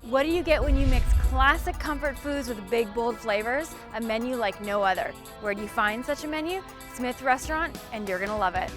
What do you get when you mix classic comfort foods with big, bold flavors? A menu like no other. Where do you find such a menu? Smith Restaurant, and you're gonna love it.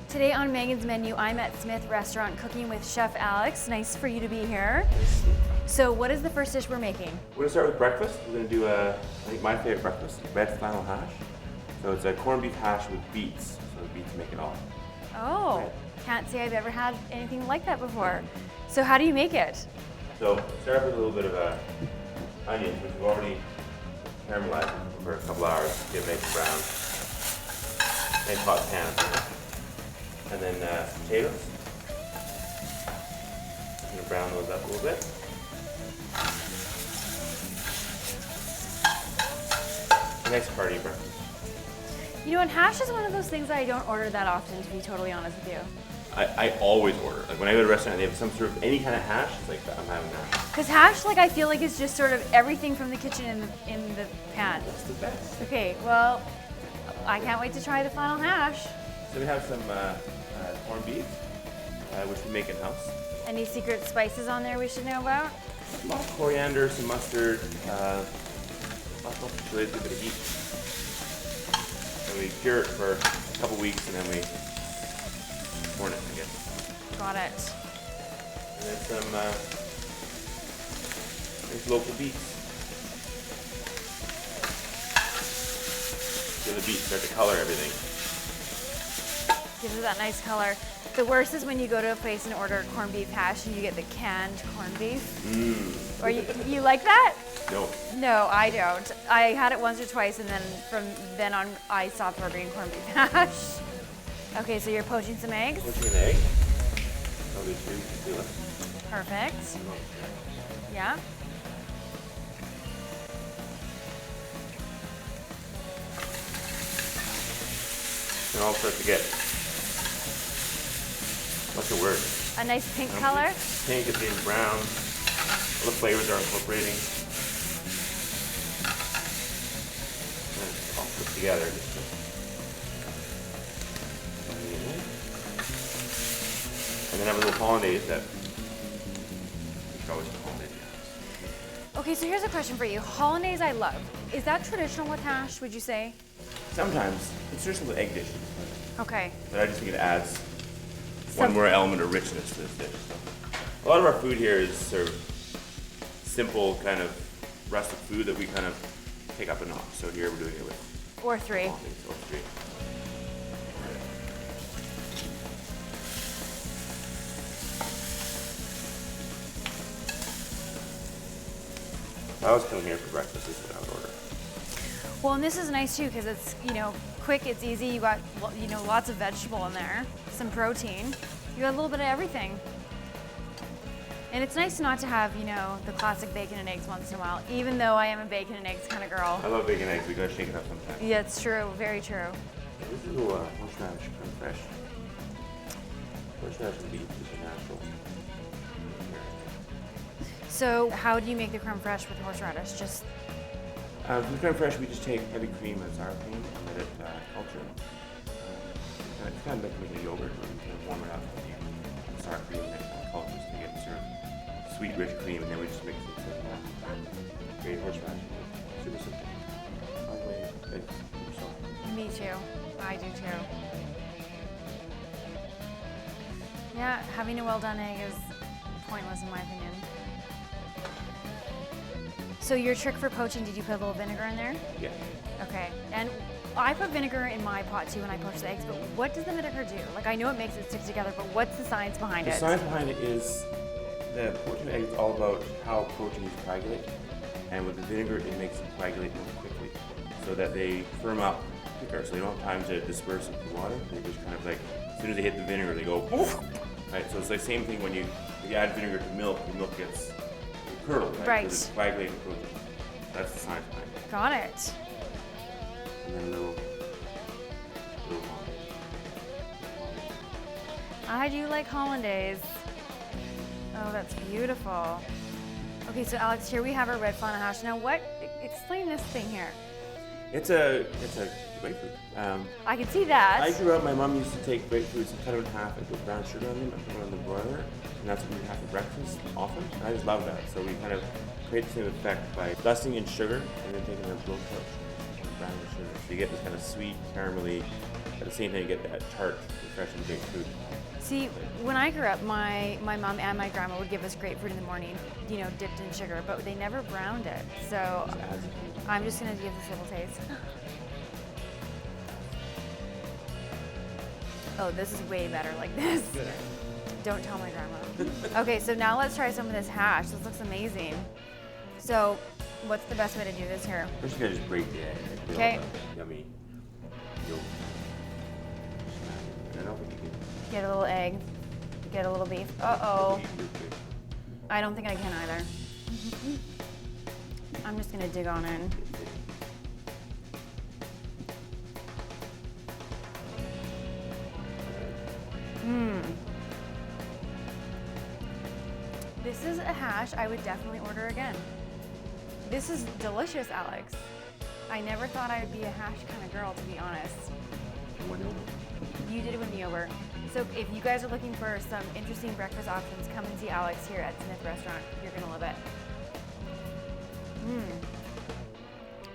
Today on Meghan's menu, I'm at Smith Restaurant cooking with Chef Alex. Nice for you to be here. So what is the first dish we're making? We're gonna start with breakfast. We're gonna do I think my favorite breakfast, red flannel hash. So it's a corned beef hash with beets. So the beets make it all. Oh, Right. Can't say I've ever had anything like that before. So how do you make it? So start off with a little bit of onions, which we've already caramelized for a couple hours to get nice brown. Nice hot pan. And then potatoes. I'm gonna brown those up a little bit. Nice hearty breakfast. You know, and hash is one of those things that I don't order that often, to be totally honest with you. I always order. Like when I go to a restaurant and they have some sort of any kind of hash, it's like I'm having that. Because hash, like I feel like it's just sort of everything from the kitchen in the pan. That's the best. Okay, well, I can't wait to try the flannel hash. So we have some corned beef, which we make in-house. Any secret spices on there we should know about? A lot of coriander, some mustard, lots of chili, a bit of heat. And we cure it for a couple weeks and then we corn it, I guess. Got it. And then some nice local beets. So the beets start to color everything. Gives it that nice color. The worst is when you go to a place and order corned beef hash and you get the canned corned beef. Or you like that? No. No, I don't. I had it once or twice, and then from then on, I stopped ordering corned beef hash. Okay, so you're poaching some eggs. Poaching an egg. Probably two. Perfect. Yeah. And all start to get what's the word? A nice pink color. Pink, it's getting brown. All the flavors are incorporating. And it's all put together. And then have a little hollandaise that you should always put hollandaise. Okay, so here's a question for you. Hollandaise I love. Is that traditional with hash, would you say? Sometimes it's traditional with egg dishes, Okay. but I just think it adds one more element of richness to this dish. So, a lot of our food here is sort of simple, kind of rustic food that we kind of take up a notch. So here we're doing it with Or three. hollandaise or three. If I was coming here for breakfast, this is what I would order. Well, and this is nice too because it's, you know, quick, it's easy. You got, you know, lots of vegetable in there, some protein. You got a little bit of everything. And it's nice not to have, you know, the classic bacon and eggs once in a while, even though I am a bacon and eggs kind of girl. I love bacon and eggs. We gotta shake it up sometimes. Yeah, it's true. Very true. This is a little horseradish creme fresh. Horseradish and beef is a natural. So how do you make the creme fraiche with horseradish? Just For the creme fraiche, we just take heavy cream and sour cream and let it culture. It's kind of like making a yogurt where you kind of warm it up with the sour cream and then it cultures to get sort of sweet, rich cream, and then we just mix it with great horseradish. Super simple. By the way, eggs, so. me too. I do too. Yeah, having a well done egg is pointless in my opinion. So your trick for poaching, did you put a little vinegar in there? Yeah. Okay, and I put vinegar in my pot too when I poach the eggs, but what does the vinegar do? Like I know it makes it stick together, but what's the science behind it? The science behind it is the poaching egg is all about how proteins coagulate, and with the vinegar it makes it coagulate more quickly. so that they firm up quicker, so they don't have time to disperse into the water. They just kind of like, as soon as they hit the vinegar, they go poof. Right, so it's the same thing when you add vinegar to milk, the milk gets curdled, right? Right. Because it's coagulating protein. That's the science behind it. Got it. And then a little I do like hollandaise. Oh, that's beautiful. Okay, so Alex, here we have our red flannel hash. Now, explain this thing here. It's a grapefruit. I can see that. I grew up, my mom used to take grapefruits and cut them in half and put brown sugar on them and put them on the broiler, and that's what we have for breakfast often. And I just love that. So we kind of create the same effect by dusting in sugar and then taking a blowtorch and browning the sugar. So you get this kind of sweet, caramelly, at the same time you get that tart, refreshing grapefruit. See, when I grew up, my mom and my grandma would give us grapefruit in the morning, you know, dipped in sugar, but they never browned it. So I'm just gonna give this a little taste. Oh, this is way better like this. Don't tell my grandma. Okay, so now let's try some of this hash. This looks amazing. So, what's the best way to do this here? First, you gotta just break the egg. Okay. Yummy yolk. I don't know if you can. Get a little egg. Get a little beef. Uh-oh. I don't think I can either. I'm just gonna dig on in. This is a hash I would definitely order again. This is delicious, Alex. I never thought I would be a hash kind of girl, to be honest. You did win me over. So if you guys are looking for some interesting breakfast options, come and see Alex here at Smith Restaurant. You're gonna love it.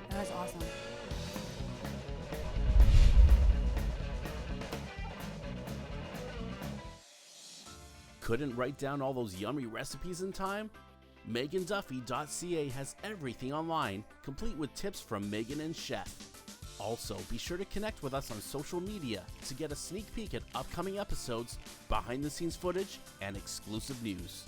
That was awesome. Couldn't write down all those yummy recipes in time? MeghanDuffy.ca has everything online, complete with tips from Meghan and Chef. Also, be sure to connect with us on social media to get a sneak peek at upcoming episodes, behind-the-scenes footage, and exclusive news.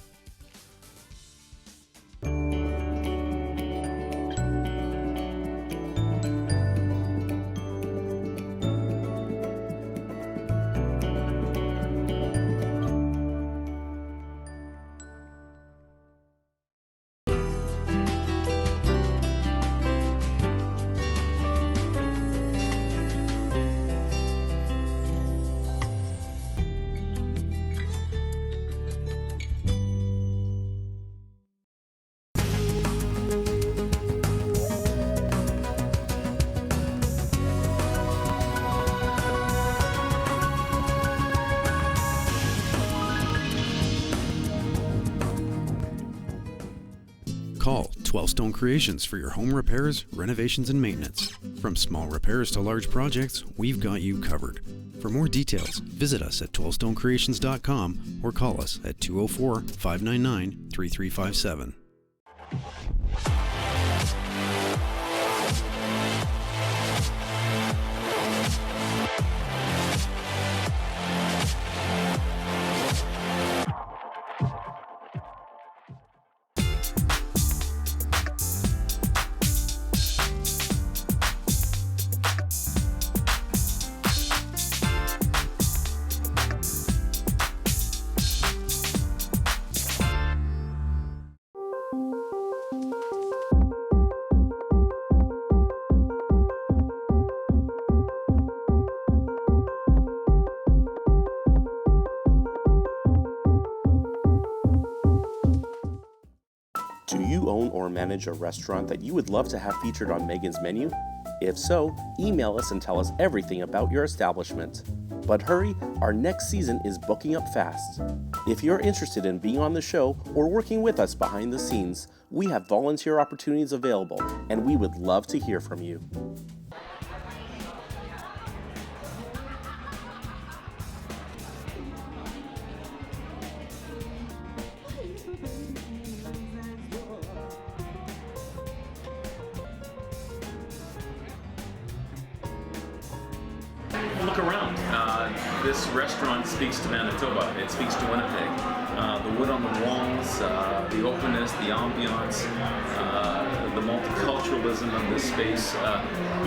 Call 12 Stone Creations for your home repairs, renovations, and maintenance. From small repairs to large projects, we've got you covered. For more details, visit us at 12stonecreations.com or call us at 204-599-3357. Do you own or manage a restaurant that you would love to have featured on Meghan's menu? If so, email us and tell us everything about your establishment. But hurry, our next season is booking up fast. If you're interested in being on the show or working with us behind the scenes, we have volunteer opportunities available, and we would love to hear from you. Look around. This restaurant speaks to Manitoba. It speaks to Winnipeg. The wood on the walls, the openness, the ambiance, the multiculturalism of this space.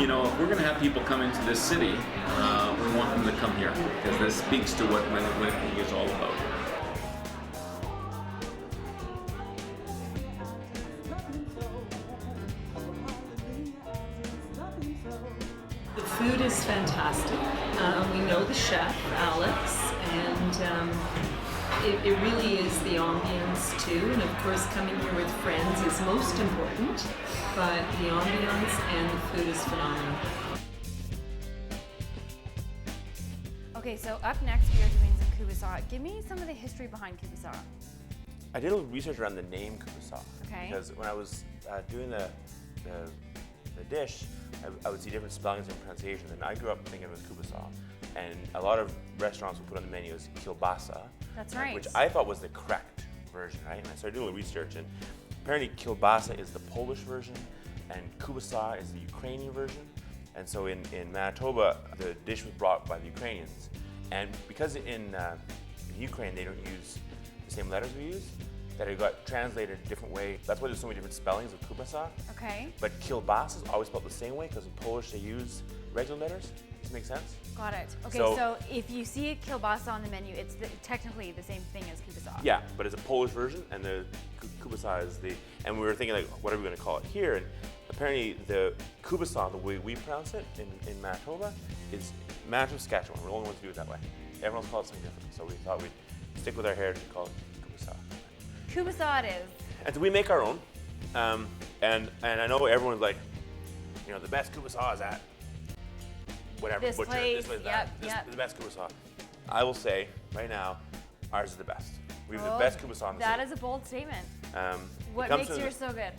You know, if we're going to have people come into this city, we want them to come here because this speaks to what Winnipeg is all about. The food is fantastic. We know the chef, Alex, and it really is the ambience too. And of course, coming here with friends is most important, but the ambience and the food is phenomenal. Okay, so up next we are doing some kubasa. Give me some of the history behind kubasa. I did a little research around the name kubasa. Okay. Because when I was doing the dish, I would see different spellings and pronunciations, and I grew up thinking it was kubasa. And a lot of restaurants would put on the menu as Kolbassa. That's right. Which I thought was the correct version, right? And I started doing a little research, and apparently Kolbassa is the Polish version, and kubasa is the Ukrainian version. And so in Manitoba, the dish was brought by the Ukrainians. And because in Ukraine they don't use the same letters we use, that it got translated a different way. That's why there's so many different spellings of kubasa. Okay. But kielbasa is always spelled the same way because in Polish they use regular letters. Does it make sense? Got it. Okay, So- so if you see a kielbasa on the menu, it's technically the same thing as kubasa. Yeah, but it's a Polish version, and the kubasa is the. And we were thinking like, what are we going to call it here? And apparently the kubasa, the way we pronounce it in Manitoba, is Manitoba, Saskatchewan. We're the only ones to do it that way. Everyone else calls it something different. So we thought we'd stick with our heritage and call it kubasa. Kubasa it is. And so we make our own. And I know everyone's like, you know, the best kubasa is at whatever This butcher. place, This place, yep, this yep. is the best kubasa. I will say right now, ours is the best. We have the best kubasa on the That city. is a bold statement. It What comes makes in- yours so good?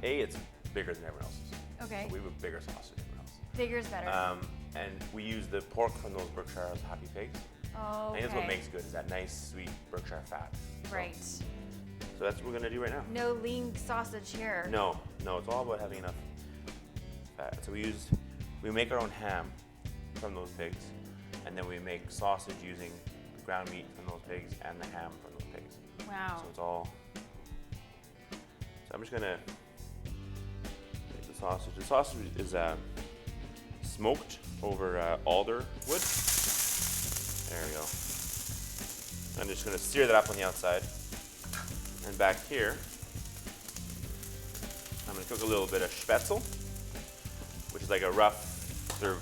It's bigger than everyone else's. Okay. So we have a bigger sausage than everyone else. Bigger's better. And we use the pork from those Berkshire Happy Pigs. Oh, I think that's what okay. makes it good, is that nice, sweet Berkshire fat. So- Right. So that's what we're gonna do right now. No lean sausage here. No, it's all about having enough fat. So we make our own ham from those pigs, and then we make sausage using the ground meat from those pigs and the ham from those pigs. Wow. So it's all. So I'm just gonna make the sausage. The sausage is smoked over alder wood. There we go. I'm just gonna sear that up on the outside. And back here, I'm gonna cook a little bit of spätzle, which is like a rough, sort of,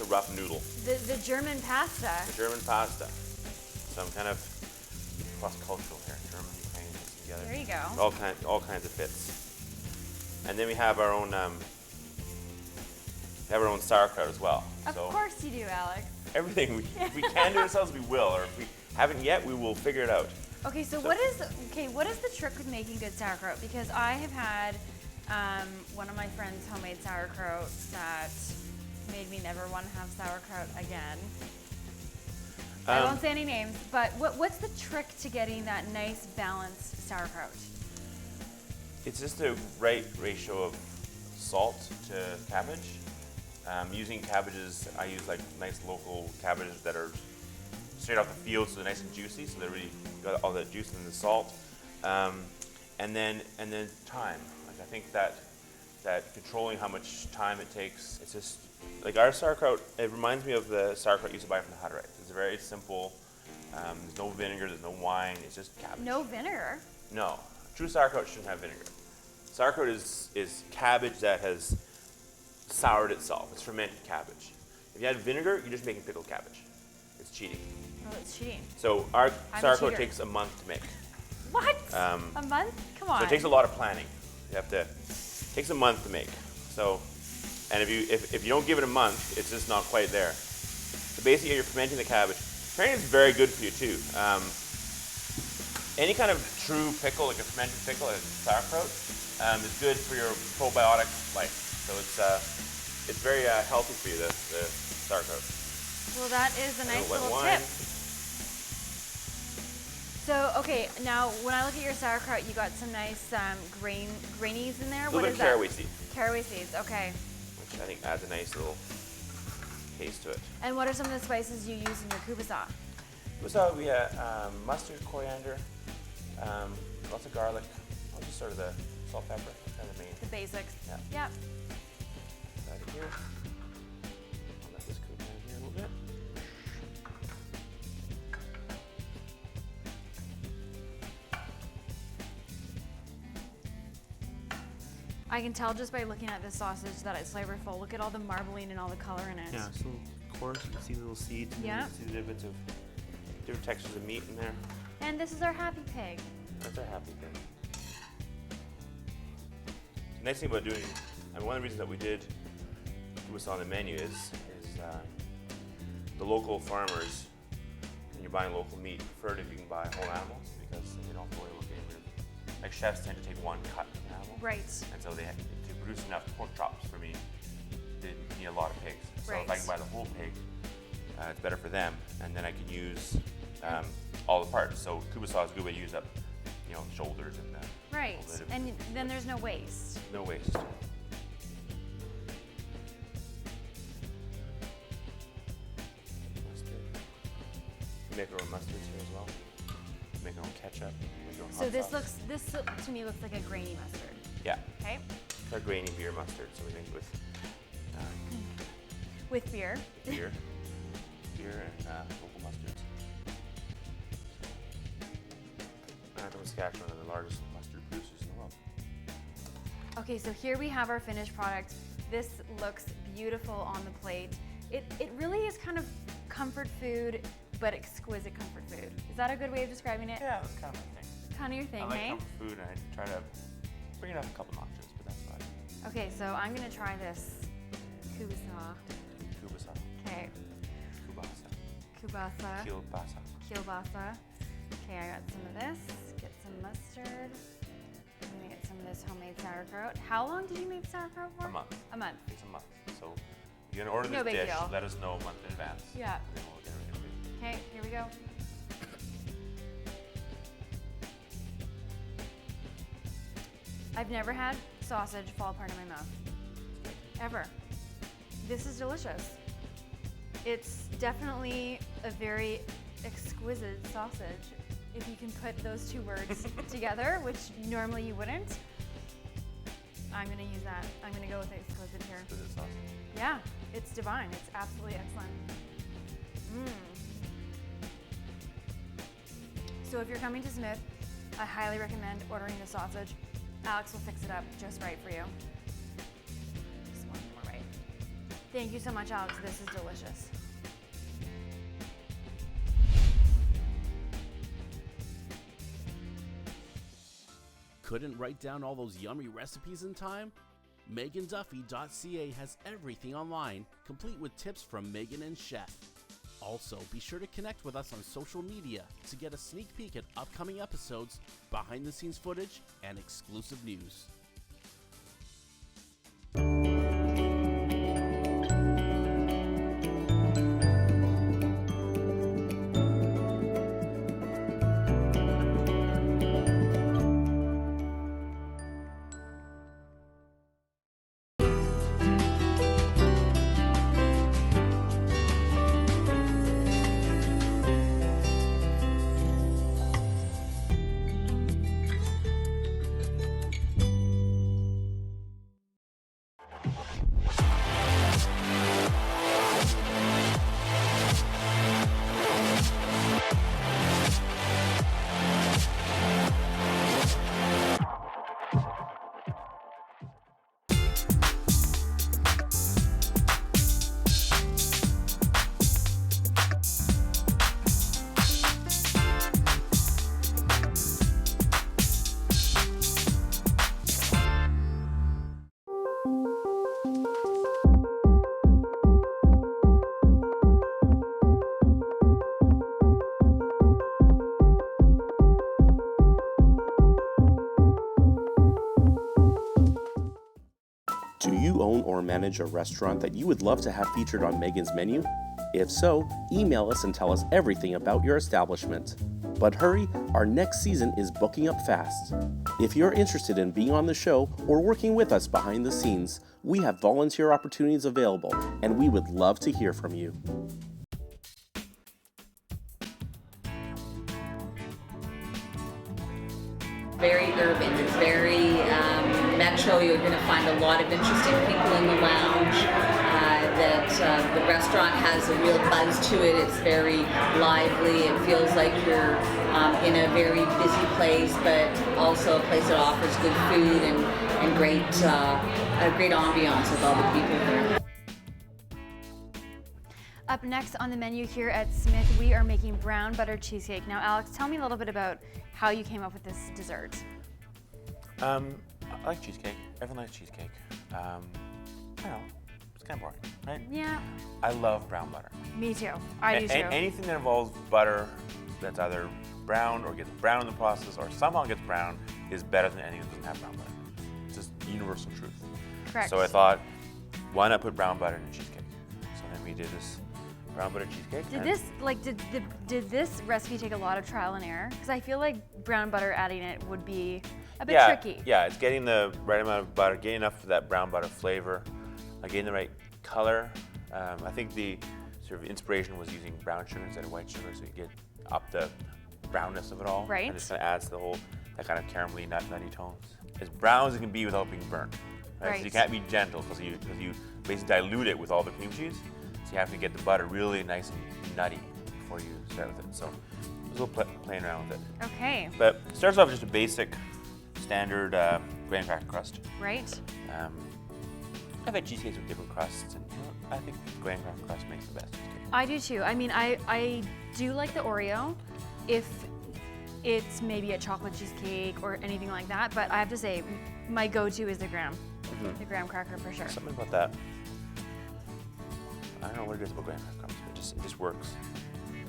a rough noodle, The German pasta. German pasta. So I'm kind of cross-cultural here, German, Ukrainian, mixed together. There you go. All kinds of fits. And then we have our own sauerkraut as well. Of So course you do, Alex. everything if we can do ourselves, we will, or if we haven't yet, we will figure it out. Okay, so what is the trick with making good sauerkraut? Because I have had one of my friends' homemade sauerkraut that made me never want to have sauerkraut again. I won't say any names, but what's the trick to getting that nice balanced sauerkraut? It's just the right ratio of salt to cabbage. Using cabbages, I use like nice local cabbages that are straight off the field, so they're nice and juicy, so they really got all the juice and the salt. And then time. Like I think that controlling how much time it takes, it's just like our sauerkraut. It reminds me of the sauerkraut you used to buy from the Hutterite. It's very simple. There's no vinegar. There's no wine. It's just cabbage. No vinegar. No, true sauerkraut shouldn't have vinegar. Sauerkraut is cabbage that has soured itself. It's fermented cabbage. If you add vinegar, you're just making pickled cabbage. It's cheating. Oh, it's cheating. So our I'm a sauerkraut cheater. takes a month to make. What? A month? Come on. So it takes a lot of planning. Takes a month to make. So, and if you don't give it a month, it's just not quite there. So basically, you're fermenting the cabbage. Apparently, it's very good for you too. Any kind of true pickle, like a fermented pickle, like sauerkraut, is good for your probiotic life. So it's very healthy for you, the sauerkraut. Well, that is a nice white little wine. tip. So, okay, now when I look at your sauerkraut, you got some nice grainies in there. A little bit of caraway seed. Caraway seeds, okay. I think adds a nice little taste to it. And what are some of the spices you use in your kubasa? So we have mustard, coriander, lots of garlic, just sort of the salt, pepper, kind of the main. The basics. Yeah. Yep. Add it here. I'll let this cook down here a little bit. I can tell just by looking at this sausage that it's flavorful. Look at all the marbling and all the color in it. Yeah, so coarse, you can see the little seeds, and Yeah. you can see the bits of different textures of meat in there. And this is our happy pig. That's our happy thing. The nice thing about doing, I mean, one of the reasons that we did kubasa on the menu is the local farmers, when you're buying local meat, prefer it if you can buy whole animals because you don't have to worry about getting rid of. Like chefs tend to take one cut of an animal. Right. And so they have to produce enough pork chops for me, they need a lot of pigs. So if I Right. can buy the whole pig, it's better for them, and then I can use all the parts. So kubasa is a good way to use up, you know, shoulders and Right. all the And then there's no waste. no waste. Mustard. We make our own mustards here as well. We make our own ketchup. We make our own So hot this sauce. to me looks like a grainy mustard. Yeah, Okay. it's our grainy beer mustard. So we make it with With beer. beer and local mustards. Saskatchewan, one of the largest mustard producers in the world. Okay, so here we have our finished product. This looks beautiful on the plate. It really is kind of comfort food, but exquisite comfort food. Is that a good way of describing it? Yeah, that's kind of my thing. Kind of your thing, I like hey? comfort food, and I try to bring it up a couple notches, but that's about it. Okay, so I'm gonna try this kubasa. Kolbassa. Okay, Kolbassa. kubasa, Kielbasa. kielbasa. Okay, I got some of this. Get some mustard. I'm gonna get some of this homemade sauerkraut. How long did you make sauerkraut for? A month. A month. It's a month. So if you're gonna order No this big dish, deal. let us know a month in advance. Yeah. And then we'll get it for you. Okay, here we go. I've never had sausage fall apart in my mouth. Ever. This is delicious. It's definitely a very exquisite sausage, if you can put those two words together, which normally you wouldn't. I'm gonna use that. I'm gonna go with exquisite here. Exquisite sausage. Yeah, it's divine. It's absolutely excellent. So if you're coming to Smith, I highly recommend ordering the sausage. Alex will fix it up just right for you. Just one more right. Thank you so much, Alex. This is delicious. Couldn't write down all those yummy recipes in time? MeghanDuffy.ca has everything online, complete with tips from Meghan and Chef. Also, be sure to connect with us on social media to get a sneak peek at upcoming episodes, behind the scenes footage, and exclusive news. Do you own or manage a restaurant that you would love to have featured on Meghan's menu? If so, email us and tell us everything about your establishment. But hurry, our next season is booking up fast. If you're interested in being on the show or working with us behind the scenes, we have volunteer opportunities available, and we would love to hear from you. Very urban, it's very metro. You're going to find a lot of interesting people in the lounge. The restaurant has a real buzz to it. It's very lively. It feels like you're in a very busy place, but also a place that offers good food and great ambiance with all the people there. Up next on the menu here at Smith, we are making brown butter cheesecake. Now, Alex, tell me a little bit about how you came up with this dessert. I like cheesecake. Everyone likes cheesecake. I don't know. It's kind of boring, right? Yeah. I love brown butter. Me too. I do too. Anything that involves butter that's either brown or gets brown in the process or somehow gets brown is better than anything that doesn't have brown butter. It's just universal truth. Correct. So I thought, why not put brown butter in a cheesecake? So then we did this brown butter cheesecake. Did this recipe take a lot of trial and error? Because I feel like brown butter adding it would be a bit tricky. Yeah, it's getting the right amount of butter, getting enough of that brown butter flavor, getting the right color. I think the sort of inspiration was using brown sugar instead of white sugar, so you get up the brownness of it all. Right. And it kind of adds the whole, that kind of caramelly, nutty tones. As brown as it can be without being burnt. Right. So you can't be gentle because you basically dilute it with all the cream cheese. So you have to get the butter really nice and nutty before you start with it. So I was a little playing around with it. Okay. But it starts off with just a basic, standard graham cracker crust. Right. I've had cheesecakes with different crusts, and I think graham cracker crust makes the best cheesecake. I do too. I mean, I do like the Oreo if it's maybe a chocolate cheesecake or anything like that, but I have to say, my go-to is the graham cracker for sure. Something about that. I don't know what it is about graham cracker crust, it just works.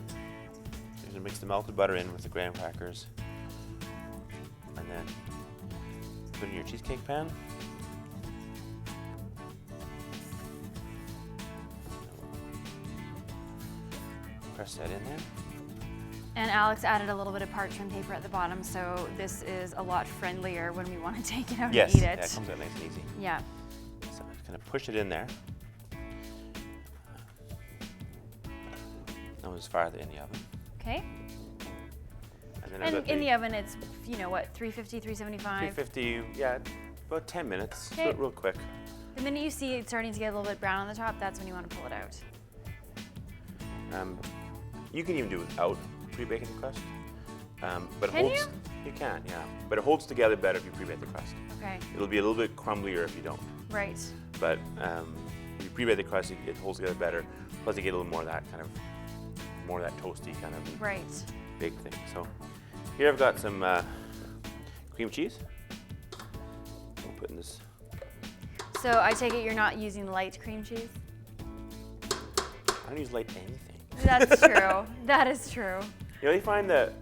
You're gonna mix the melted butter in with the graham crackers, and then put it in your cheesecake pan. Press that in there. And Alex added a little bit of parchment paper at the bottom, so this is a lot friendlier when we want to take it out and eat it. Yeah, it comes out nice and easy. Yeah. So I'm just gonna push it in there. Now we'll just fire it in the oven. Okay. And then And in the oven, it's, you know what, 350, 375? 350, yeah, about 10 minutes. Okay. Real quick. The minute you see it starting to get a little bit brown on the top, that's when you want to pull it out. You can even do it without pre-baking the crust. But Can you can, yeah. But it holds together better if you pre-bake the crust. Okay. It'll be a little bit crumblier if you don't. Right. But if you pre-bake the crust, it holds together better. Plus, you get a little more of that toasty kind of baked thing. So here I've got some cream cheese. We'll put in this. So I take it you're not using light cream cheese? I don't use light anything. That's true. That is true. You know, you find that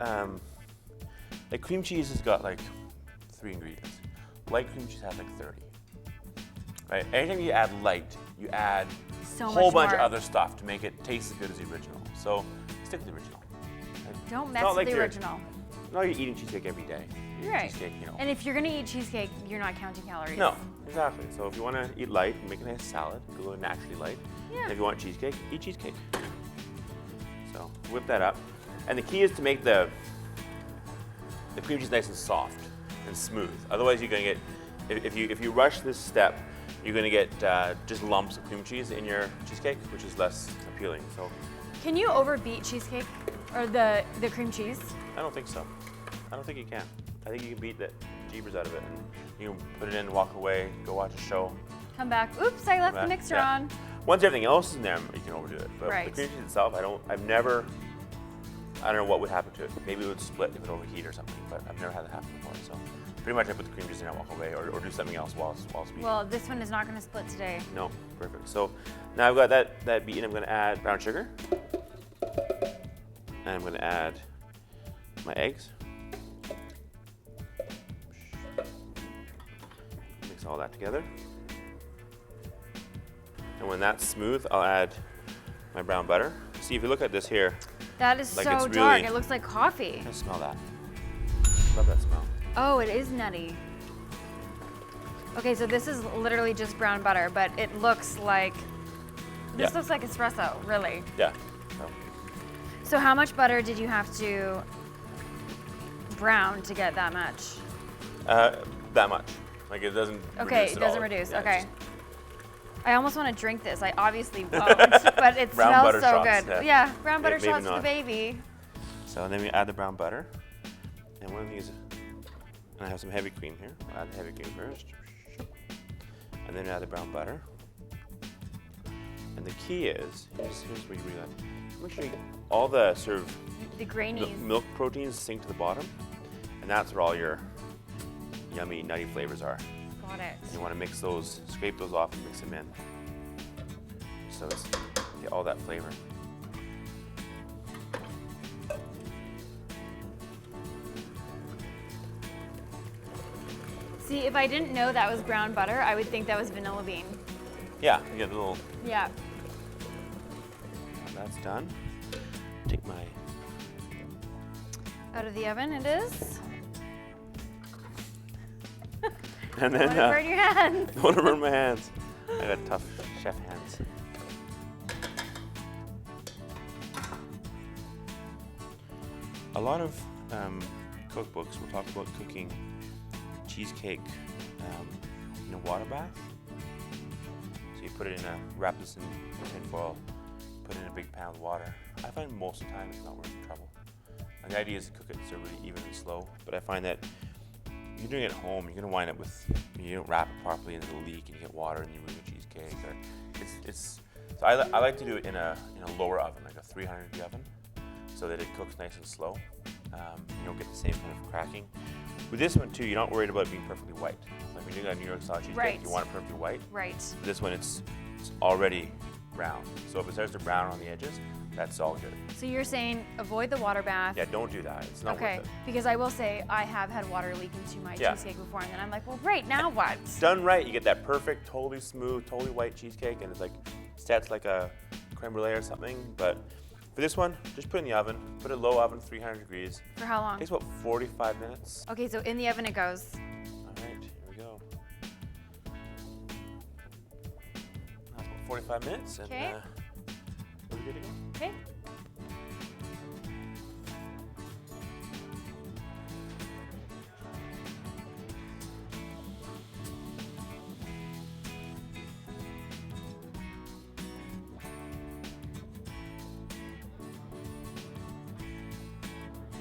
like cream cheese has got like 3 ingredients. Light cream cheese has like 30. Right? Anytime you add light, you add So a much whole bunch more. of other stuff to make it taste as good as the original. So stick with the original. Don't It's mess not with like the you're- original. No, you're eating cheesecake every day. You're eating Right. Cheesecake, you know. And if you're going to eat cheesecake, you're not counting calories. No, exactly. So if you want to eat light, make a nice salad, go naturally light. Yeah. And if you want cheesecake, eat cheesecake. So whip that up. And the key is to make the cream cheese nice and soft and smooth. Otherwise, you're going to get, if you rush this step, you're going to get just lumps of cream cheese in your cheesecake, which is less appealing. So Can you overbeat cheesecake or the cream cheese? I don't think so. I don't think you can. I think you can beat the jeebers out of it, and you can put it in, walk away, go watch a show. Come back. Oops, I left the Back. mixer Yeah. on. Once everything else is in there, you can overdo it. But Right. the cream cheese itself, I don't know what would happen to it. Maybe it would split if it overheat or something, but I've never had that happen before. So pretty much I put the cream cheese in and walk away, or do something else while it's beating. Well, this one is not going to split today. No, perfect. So now I've got that beaten. I'm going to add brown sugar, and I'm going to add my eggs. Mix all that together. And when that's smooth, I'll add my brown butter. See, if you look at this here, That is Like, so it's dark. really- It looks like coffee. I smell that. Love that smell. Oh, it is nutty. Okay, so this is literally just brown butter, but it looks like, this Yeah. looks like espresso, really. Yeah. So how much butter did you have to brown to get that much? That much. Like it doesn't. Okay, reduce it at doesn't all. reduce. Yeah, Okay. just- I almost want to drink this. I obviously won't, but it Brown smells butter so shots, good. yeah. Yeah, brown butter Maybe shots for the not. baby. So then we add the brown butter, and one of the things, and I have some heavy cream here. I'll add the heavy cream first, and then add the brown butter. And the key is, here's where you really make sure all the sort of The grainies. milk proteins sink to the bottom, and that's where all your yummy, nutty flavors are. Got it. You want to mix those, scrape those off and mix them in. So it's get all that flavor. See, if I didn't know that was brown butter, I would think that was vanilla bean. Yeah, you get a little, Yeah. that's done. Take my, Out of the oven it is. and I then, want to burn your hands. I want to burn my hands. I got tough chef hands. A lot of cookbooks will talk about cooking cheesecake in a water bath. So you put it in wrap this in tin foil, put it in a big pan of water. I find most of the time it's not worth the trouble. And the idea is to cook it so really even and slow, but I find that you're doing it at home, you're gonna wind up with, you don't wrap it properly and it'll leak and you get water and you ruin your cheesecake. Or so I like to do it in a lower oven, like a 300 degree oven, so that it cooks nice and slow. You don't get the same kind of cracking. With this one too, you're not worried about it being perfectly white. Like when you're doing a New York style cheesecake, Right. you want it perfectly white. Right. With this one, it's already brown. So if it starts to brown on the edges, that's all good. So you're saying avoid the water bath. Yeah, don't do that. It's not Okay, worth it. because I will say I have had water leak into my Yeah. cheesecake before, and then I'm like, well, great, now what? Done right, you get that perfect, totally smooth, totally white cheesecake, and it's like sets like a creme brulee or something. But for this one, just put it in the oven. Put it low oven, 300 degrees. For how long? Takes about 45 minutes. Okay, so in the oven it goes. All right, here we go. That's about 45 minutes, and Okay. we're good to go. Okay.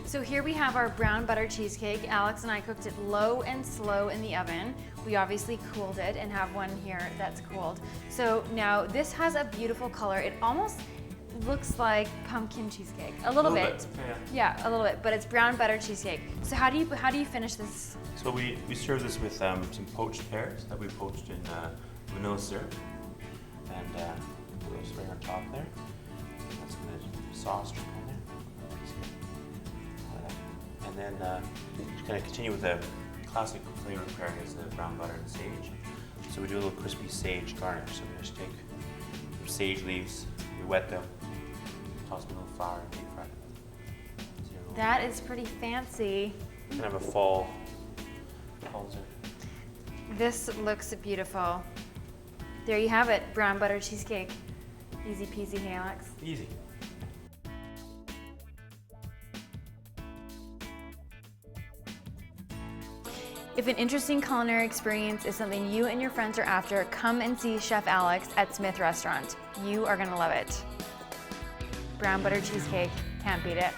So here we have our brown butter cheesecake. Alex and I cooked it low and slow in the oven. We obviously cooled it and have one here that's cooled. So now this has a beautiful color. It almost looks like pumpkin cheesecake, a little bit. Yeah, a little bit, but it's brown butter cheesecake. So how do you finish this? So we serve this with some poached pears that we poached in vanilla syrup, and we'll spray on top there. That's the sauce drip on there. And then just kind of continue with the classic flavor pairing is the brown butter and sage. So we do a little crispy sage garnish. So we just take some sage leaves, we wet them, toss them in a little flour and deep fry them. That is pretty fancy. Kind of a fall dessert. This looks beautiful. There you have it, brown butter cheesecake. Easy peasy, hey Alex. Easy. If an interesting culinary experience is something you and your friends are after, come and see Chef Alex at Smith Restaurant. You are gonna love it. Brown butter cheesecake, can't beat it.